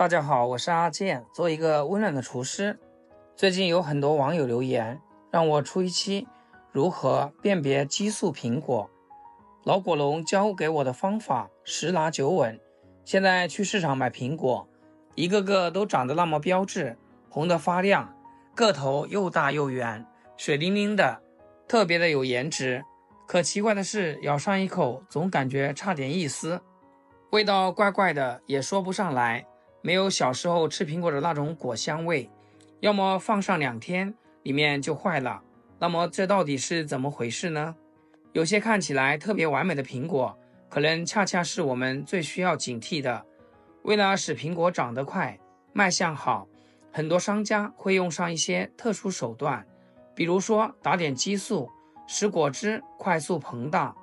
大家好，我是阿健，做一个温暖的厨师。最近有很多网友留言，让我出一期如何辨别激素苹果。老果农教给我的方法十拿九稳。现在去市场买苹果，一个个都长得那么标致，红得发亮，个头又大又圆，水灵灵的，特别的有颜值。可奇怪的是，咬上一口总感觉差点意思，味道怪怪的，也说不上来，没有小时候吃苹果的那种果香味，要么放上2天里面就坏了。那么这到底是怎么回事呢？有些看起来特别完美的苹果，可能恰恰是我们最需要警惕的。为了使苹果长得快，卖相好，很多商家会用上一些特殊手段，比如说打点激素，使果汁快速膨大，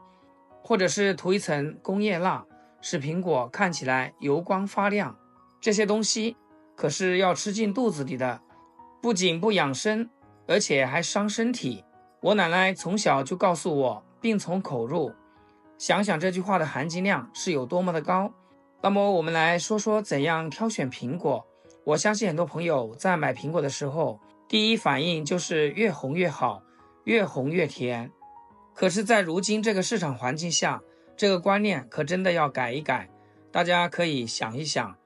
或者是涂一层工业蜡，使苹果看起来油光发亮。这些东西可是要吃进肚子里的，不仅不养生，而且还伤身体。我奶奶从小就告诉我，病从口入，想想这句话的含金量是有多么的高。那么我们来说说怎样挑选苹果。我相信很多朋友在买苹果的时候，第一反应就是越红越好，越红越甜。可是在如今这个市场环境下，这个观念可真的要改一改。大家可以想一想，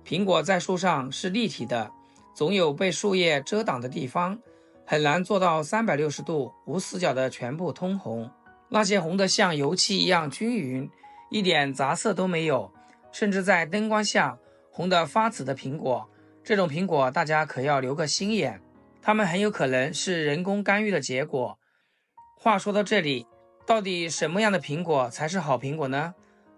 苹果在树上是立体的，总有被树叶遮挡的地方，很难做到360度无死角的全部通红。那些红得像油漆一样均匀，一点杂色都没有，甚至在灯光下红得发紫的苹果，这种苹果大家可要留个心眼，它们很有可能是人工干预的结果。话说到这里，到底什么样的苹果才是好苹果呢？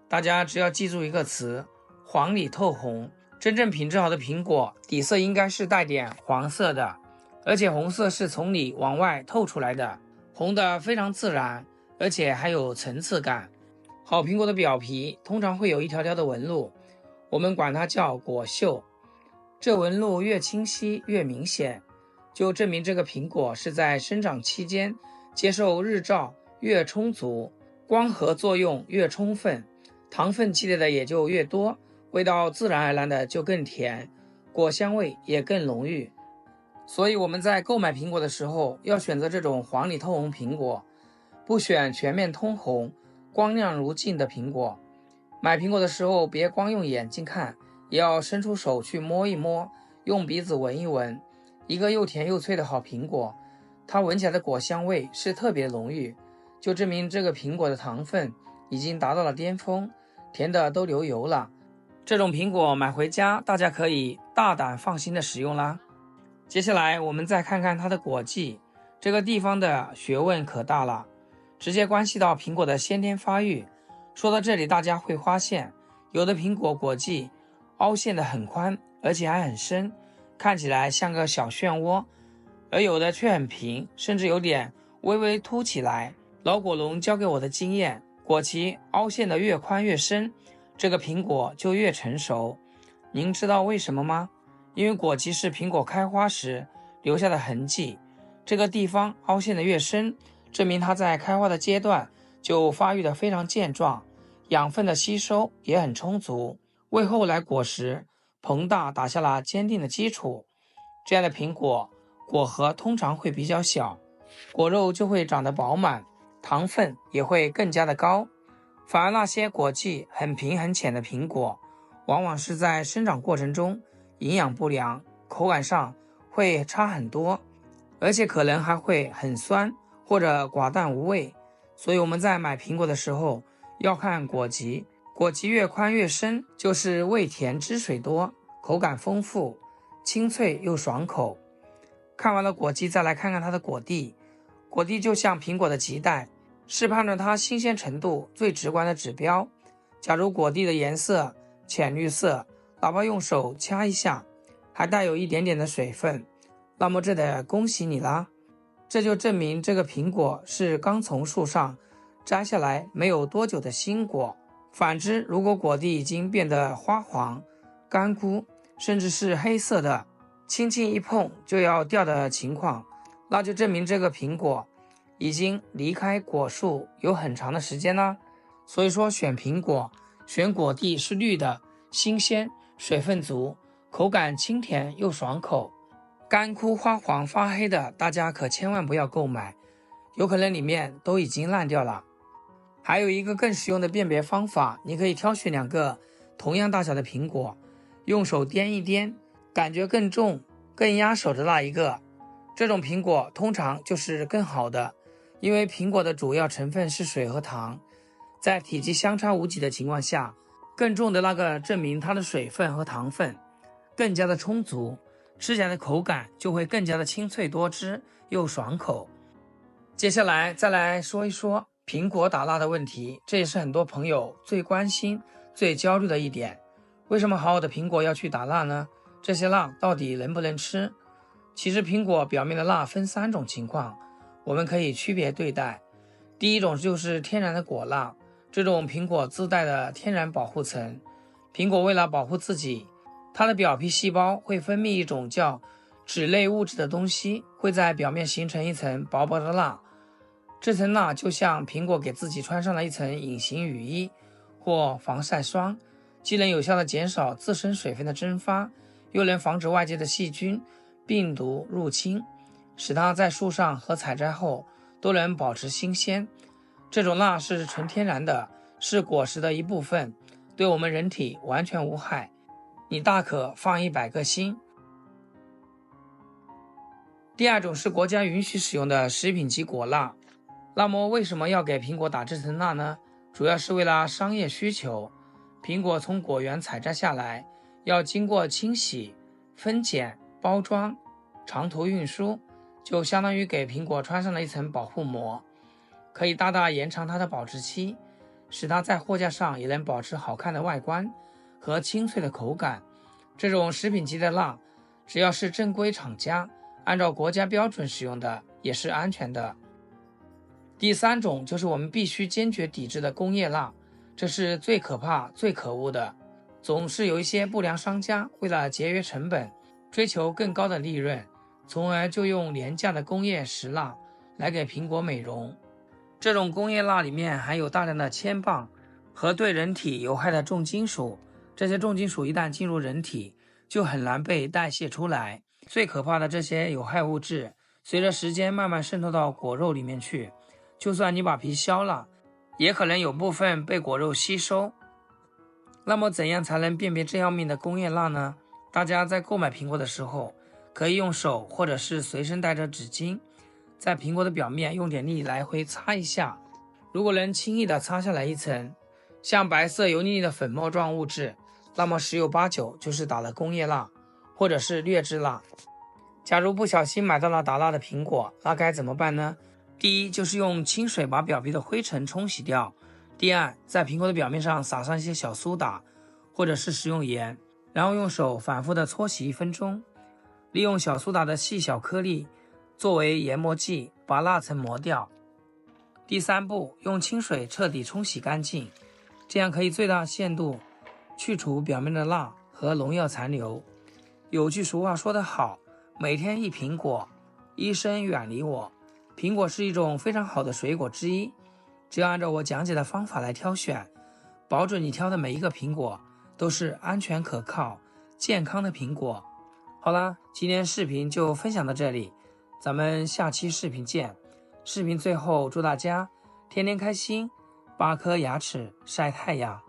大家只要记住一个词：黄里透红。真正品质好的苹果，底色应该是带点黄色的，而且红色是从里往外透出来的，红的非常自然，而且还有层次感。好苹果的表皮通常会有一条条的纹路，我们管它叫果锈。这纹路越清晰越明显，就证明这个苹果是在生长期间接受日照越充足，光合作用越充分，糖分积累的也就越多，味道自然而然的就更甜，果香味也更浓郁。所以我们在购买苹果的时候，要选择这种黄里透红苹果，不选全面通红、光亮如镜的苹果。买苹果的时候，别光用眼睛看，也要伸出手去摸一摸，用鼻子闻一闻。一个又甜又脆的好苹果，它闻起来的果香味是特别浓郁，就证明这个苹果的糖分已经达到了巅峰，甜的都流油了。这种苹果买回家，大家可以大胆放心的使用啦。接下来我们再看看它的果季，这个地方的学问可大了，直接关系到苹果的先天发育。说到这里，大家会发现，有的苹果果季凹陷的很宽，而且还很深，看起来像个小漩涡，而有的却很平，甚至有点微微凸起来。老果农教给我的经验，果脐凹陷的越宽越深，这个苹果就越成熟。您知道为什么吗？因为果脐是苹果开花时留下的痕迹，这个地方凹陷的越深，证明它在开花的阶段就发育的非常健壮，养分的吸收也很充足，为后来果实膨大打下了坚定的基础。这样的苹果果核通常会比较小，果肉就会长得饱满，糖分也会更加的高。反而那些果季很平很浅的苹果，往往是在生长过程中营养不良，口感上会差很多，而且可能还会很酸或者寡淡无味。所以我们在买苹果的时候要看果脐，果脐越宽越深，就是味甜汁水多，口感丰富，清脆又爽口。看完了果肌，再来看看它的果蒂。果蒂就像苹果的脐带，是判断它新鲜程度最直观的指标。假如果蒂的颜色浅绿色，哪怕用手掐一下还带有一点点的水分，那么这得恭喜你啦，这就证明这个苹果是刚从树上摘下来没有多久的新果。反之，如果果蒂已经变得花黄、干枯，甚至是黑色的，轻轻一碰就要掉的情况，那就证明这个苹果已经离开果树有很长的时间啦。所以说选苹果，选果蒂是绿的、新鲜、水分足，口感清甜又爽口。干枯花黄发黑的，大家可千万不要购买，有可能里面都已经烂掉了。还有一个更实用的辨别方法，你可以挑选2个同样大小的苹果，用手掂一掂，感觉更重、更压手的那一个，这种苹果通常就是更好的，因为苹果的主要成分是水和糖，在体积相差无几的情况下，更重的那个证明它的水分和糖分更加的充足，吃起来的口感就会更加的清脆多汁又爽口。接下来再来说一说苹果打蜡的问题，这也是很多朋友最关心、最焦虑的一点。为什么好好的苹果要去打蜡呢？这些蜡到底能不能吃？其实苹果表面的蜡分3种情况，我们可以区别对待。第一种就是天然的果蜡，这种苹果自带的天然保护层。苹果为了保护自己，它的表皮细胞会分泌一种叫脂类物质的东西，会在表面形成一层薄薄的蜡。这层蜡就像苹果给自己穿上了一层隐形雨衣或防晒霜，既能有效地减少自身水分的蒸发，又能防止外界的细菌、病毒入侵，使它在树上和采摘后都能保持新鲜。这种蜡是纯天然的，是果实的一部分，对我们人体完全无害，你大可放100个心。第二种是国家允许使用的食品级果蜡。那么为什么要给苹果打这层蜡呢？主要是为了商业需求。苹果从果园采摘下来，要经过清洗、分拣、包装、长途运输，就相当于给苹果穿上了一层保护膜，可以大大延长它的保质期，使它在货架上也能保持好看的外观和清脆的口感。这种食品级的蜡，只要是正规厂家按照国家标准使用的，也是安全的。第3种就是我们必须坚决抵制的工业蜡，这是最可怕、最可恶的。总是有一些不良商家为了节约成本，追求更高的利润，从而就用廉价的工业石蜡来给苹果美容。这种工业蜡里面含有大量的铅棒和对人体有害的重金属，这些重金属一旦进入人体，就很难被代谢出来。最可怕的这些有害物质，随着时间慢慢渗透到果肉里面去，就算你把皮削了，也可能有部分被果肉吸收。那么怎样才能辨别这要命的工业蜡呢？大家在购买苹果的时候，可以用手或者是随身带着纸巾，在苹果的表面用点力来回擦一下。如果能轻易的擦下来一层像白色油腻腻的粉末状物质，那么10有8九就是打了工业蜡或者是劣质蜡。假如不小心买到了打蜡的苹果，那该怎么办呢？第一，就是用清水把表皮的灰尘冲洗掉。第二，在苹果的表面上撒上一些小苏打，或者是食用盐，然后用手反复的搓洗1分钟，利用小苏打的细小颗粒作为研磨剂，把蜡层磨掉。第3步，用清水彻底冲洗干净，这样可以最大限度去除表面的蜡和农药残留。有句俗话说得好，每天1苹果，医生远离我。苹果是一种非常好的水果之一，只要按照我讲解的方法来挑选，保准你挑的每一个苹果都是安全可靠、健康的苹果。好啦，今天视频就分享到这里，咱们下期视频见。视频最后祝大家天天开心，8颗牙齿晒太阳。